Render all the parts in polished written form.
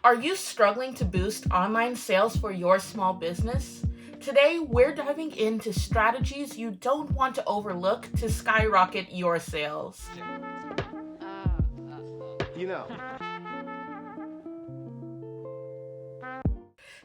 Are you struggling to boost online sales for your small business? Today, we're diving into strategies you don't want to overlook to skyrocket your sales.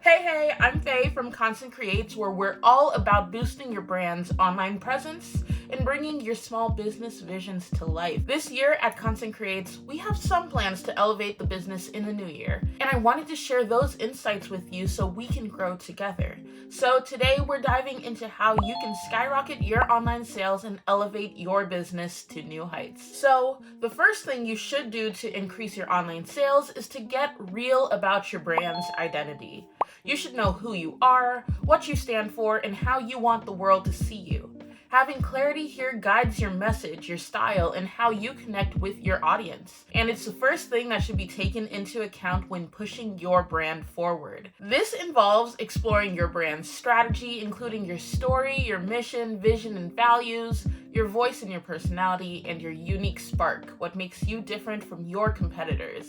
Hey, I'm Faye from Constant Creates, where we're all about boosting your brand's online presence and bringing your small business visions to life. This year at Constant Creates, we have some plans to elevate the business in the new year, and I wanted to share those insights with you so we can grow together. So today we're diving into how you can skyrocket your online sales and elevate your business to new heights. So the first thing you should do to increase your online sales is to get real about your brand's identity. You should know who you are, what you stand for, and how you want the world to see you. Having clarity here guides your message, your style, and how you connect with your audience. And it's the first thing that should be taken into account when pushing your brand forward. This involves exploring your brand's strategy, including your story, your mission, vision, and values, your voice and your personality, and your unique spark, what makes you different from your competitors.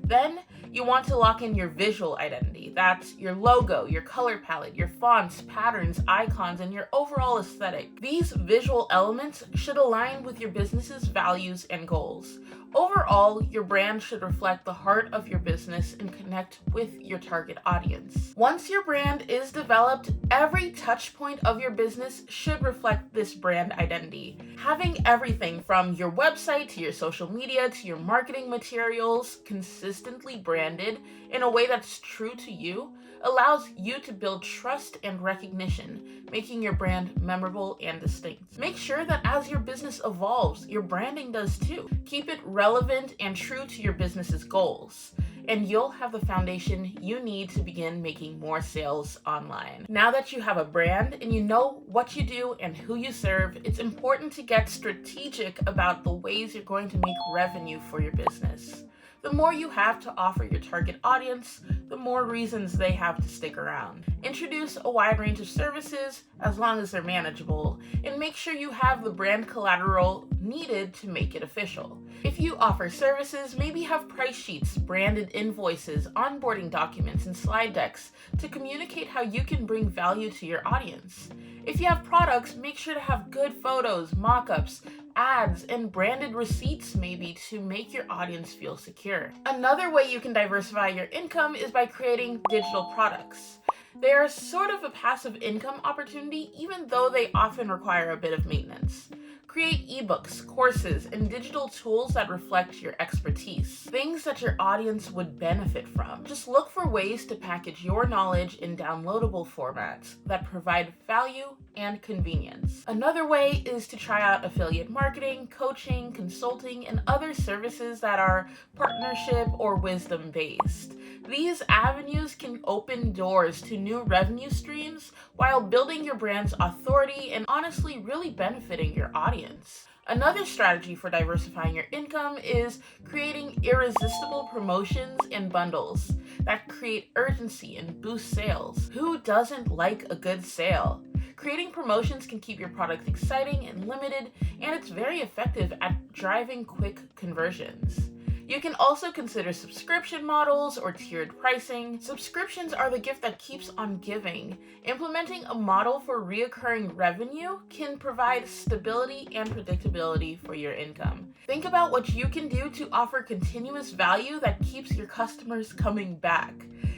Then, you want to lock in your visual identity. That's your logo, your color palette, your fonts, patterns, icons, and your overall aesthetic. These visual elements should align with your business's values and goals. Overall, your brand should reflect the heart of your business and connect with your target audience. Once your brand is developed, every touch point of your business should reflect this brand identity. Having everything from your website to your social media to your marketing materials consistently branded in a way that's true to you allows you to build trust and recognition, making your brand memorable and distinct. Make sure that as your business evolves, your branding does too. Keep it relevant and true to your business's goals, and you'll have the foundation you need to begin making more sales online. Now that you have a brand and you know what you do and who you serve, it's important to get strategic about the ways you're going to make revenue for your business. The more you have to offer your target audience, the more reasons they have to stick around. Introduce a wide range of services as long as they're manageable, and make sure you have the brand collateral needed to make it official. If you offer services, maybe have price sheets, branded invoices, onboarding documents, and slide decks to communicate how you can bring value to your audience. If you have products, make sure to have good photos, mock-ups, ads, and branded receipts maybe to make your audience feel secure. Another way you can diversify your income is by creating digital products. They are sort of a passive income opportunity, even though they often require a bit of maintenance. Create ebooks, courses, and digital tools that reflect your expertise, things that your audience would benefit from. Just look for ways to package your knowledge in downloadable formats that provide value and convenience. Another way is to try out affiliate marketing, coaching, consulting, and other services that are partnership or wisdom-based. These avenues can open doors to new revenue streams while building your brand's authority and honestly really benefiting your audience. Another strategy for diversifying your income is creating irresistible promotions and bundles that create urgency and boost sales. Who doesn't like a good sale? Creating promotions can keep your product exciting and limited, and it's very effective at driving quick conversions. You can also consider subscription models or tiered pricing. Subscriptions are the gift that keeps on giving. Implementing a model for recurring revenue can provide stability and predictability for your income. Think about what you can do to offer continuous value that keeps your customers coming back.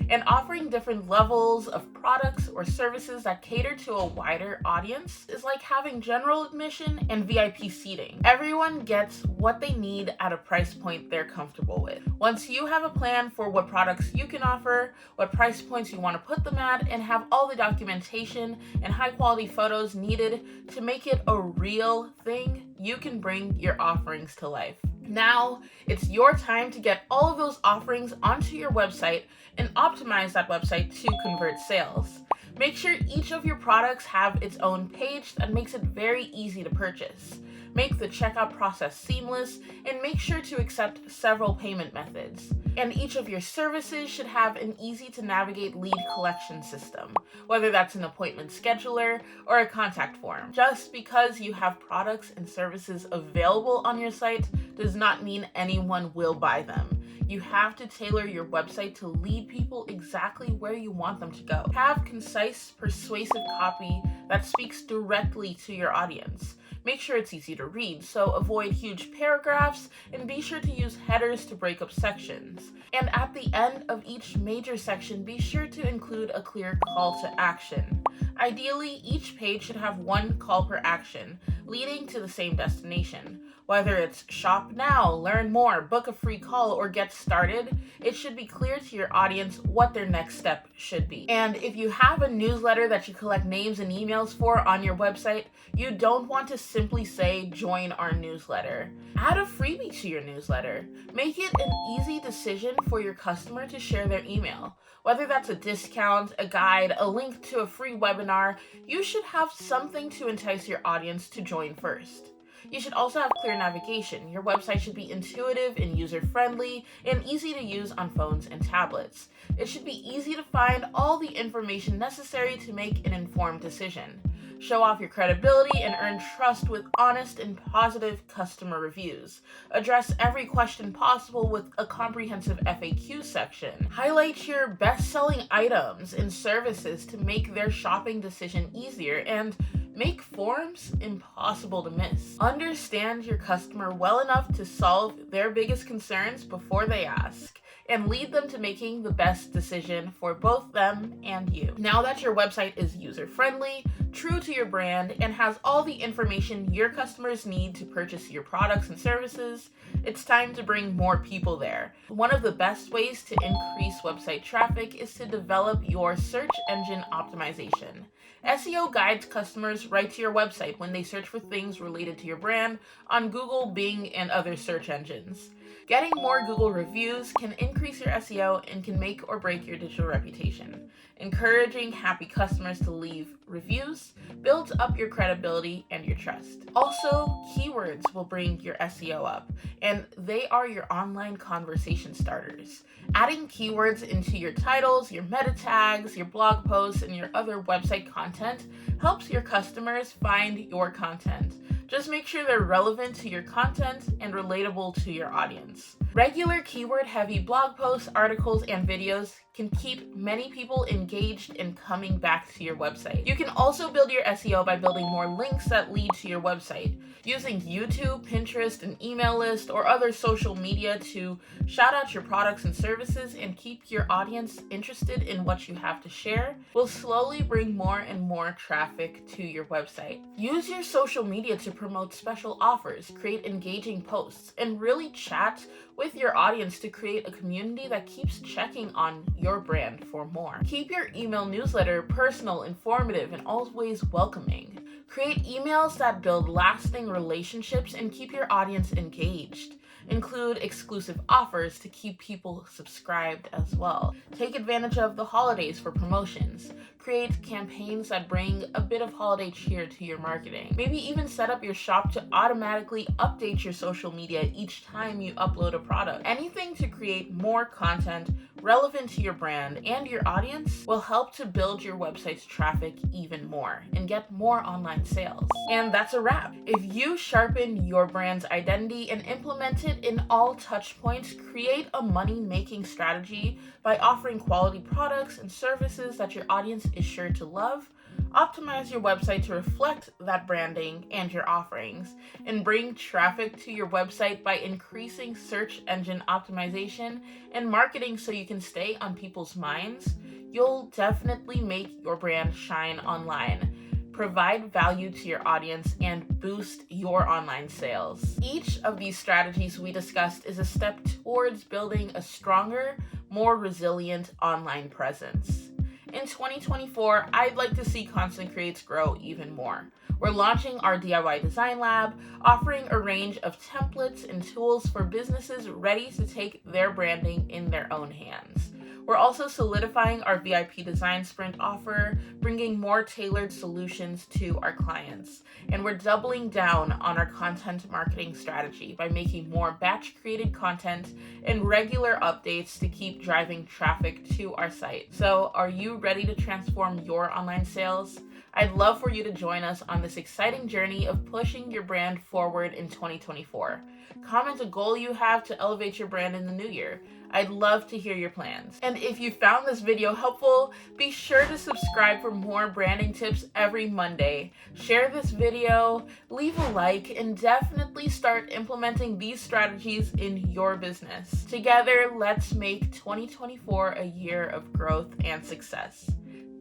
And offering different levels of products or services that cater to a wider audience is like having general admission and VIP seating. Everyone gets what they need at a price point they're comfortable with. Once you have a plan for what products you can offer, what price points you want to put them at, and have all the documentation and high quality photos needed to make it a real thing, you can bring your offerings to life. Now, it's your time to get all of those offerings onto your website and optimize that website to convert sales. Make sure each of your products have its own page that makes it very easy to purchase. Make the checkout process seamless, and make sure to accept several payment methods. And each of your services should have an easy-to-navigate lead collection system, whether that's an appointment scheduler or a contact form. Just because you have products and services available on your site does not mean anyone will buy them. You have to tailor your website to lead people exactly where you want them to go. Have concise, persuasive copy that speaks directly to your audience. Make sure it's easy to read, so avoid huge paragraphs and be sure to use headers to break up sections. And at the end of each major section, be sure to include a clear call to action. Ideally, each page should have one call per action, leading to the same destination. Whether it's shop now, learn more, book a free call, or get started, it should be clear to your audience what their next step should be. And if you have a newsletter that you collect names and emails for on your website, you don't want to simply say, join our newsletter. Add a freebie to your newsletter. Make it an easy decision for your customer to share their email. Whether that's a discount, a guide, a link to a free webinar, you should have something to entice your audience to join first. You should also have clear navigation. Your website should be intuitive and user-friendly and easy to use on phones and tablets. It should be easy to find all the information necessary to make an informed decision. Show off your credibility and earn trust with honest and positive customer reviews. Address every question possible with a comprehensive FAQ section. Highlight your best-selling items and services to make their shopping decision easier, and make forms impossible to miss. Understand your customer well enough to solve their biggest concerns before they ask, and lead them to making the best decision for both them and you. Now that your website is user-friendly, true to your brand, and has all the information your customers need to purchase your products and services, it's time to bring more people there. One of the best ways to increase website traffic is to develop your search engine optimization. SEO guides customers right to your website when they search for things related to your brand on Google, Bing, and other search engines. Getting more Google reviews can increase your SEO and can make or break your digital reputation. Encouraging happy customers to leave reviews builds up your credibility and your trust. Also, keywords will bring your SEO up, and they are your online conversation starters. Adding keywords into your titles, your meta tags, your blog posts, and your other website content helps your customers find your content. Just make sure they're relevant to your content and relatable to your audience. Regular keyword-heavy blog posts, articles, and videos can keep many people engaged and coming back to your website. You can also build your SEO by building more links that lead to your website. Using YouTube, Pinterest, an email list, or other social media to shout out your products and services and keep your audience interested in what you have to share will slowly bring more and more traffic to your website. Use your social media to promote special offers, create engaging posts, and really chat with your audience to create a community that keeps checking on your brand for more. Keep your email newsletter personal, informative, and always welcoming. Create emails that build lasting relationships and keep your audience engaged. Include exclusive offers to keep people subscribed as well. Take advantage of the holidays for promotions. Create campaigns that bring a bit of holiday cheer to your marketing. Maybe even set up your shop to automatically update your social media each time you upload a product. Anything to create more content relevant to your brand and your audience will help to build your website's traffic even more and get more online sales. And that's a wrap. If you sharpen your brand's identity and implement it in all touch points, create a money-making strategy by offering quality products and services that your audience is sure to love, optimize your website to reflect that branding and your offerings, and bring traffic to your website by increasing search engine optimization and marketing so you can stay on people's minds, you'll definitely make your brand shine online, provide value to your audience, and boost your online sales. Each of these strategies we discussed is a step towards building a stronger, more resilient online presence. In 2024, I'd like to see Constant Creates grow even more. We're launching our DIY Design Lab, offering a range of templates and tools for businesses ready to take their branding in their own hands. We're also solidifying our VIP Design Sprint offer, bringing more tailored solutions to our clients. And we're doubling down on our content marketing strategy by making more batch-created content and regular updates to keep driving traffic to our site. So, are you ready to transform your online sales? I'd love for you to join us on this exciting journey of pushing your brand forward in 2024. Comment a goal you have to elevate your brand in the new year. I'd love to hear your plans. And if you found this video helpful, be sure to subscribe for more branding tips every Monday. Share this video, leave a like, and definitely start implementing these strategies in your business. Together, let's make 2024 a year of growth and success.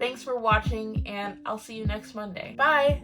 Thanks for watching, and I'll see you next Monday. Bye!